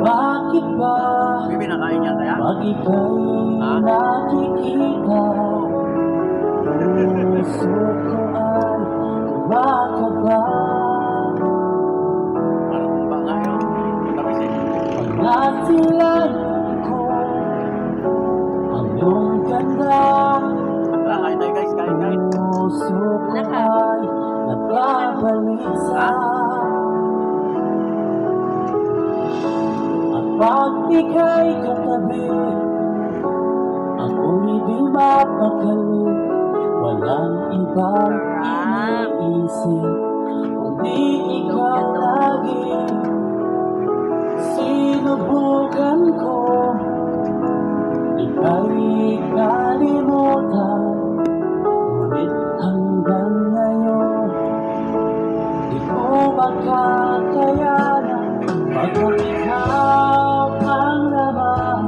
Bakit ba Bibi, nakain niya tayo? pag ika'y nakikita, puso ko ay kumakaba? Parang kumba nga yun. Tapos eh. Nasilan ko ang iyong ganda, Tara, kain tayo guys, kain. puso ko ay nagbabalisa. At pag ika'y katabi, ako'y di mapakali. Walang ibang iniisip, kundi ikaw lagi. Sinubukan ko, ika'y kalimutan, ngunit hanggang ngayon di ko makakayanan. Pagkat ikaw ang laman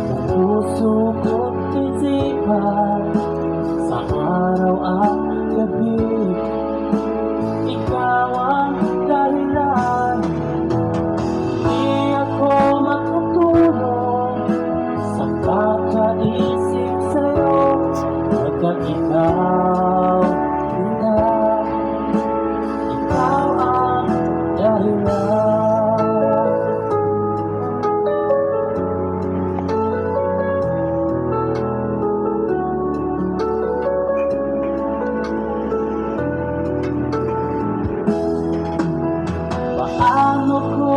ng puso ko't isipan, sa araw at gabi ikaw ang dahilan. Di ako makatulog sa kakaisip sa'yo, pagkat ikaw ang dahilan. Paano ko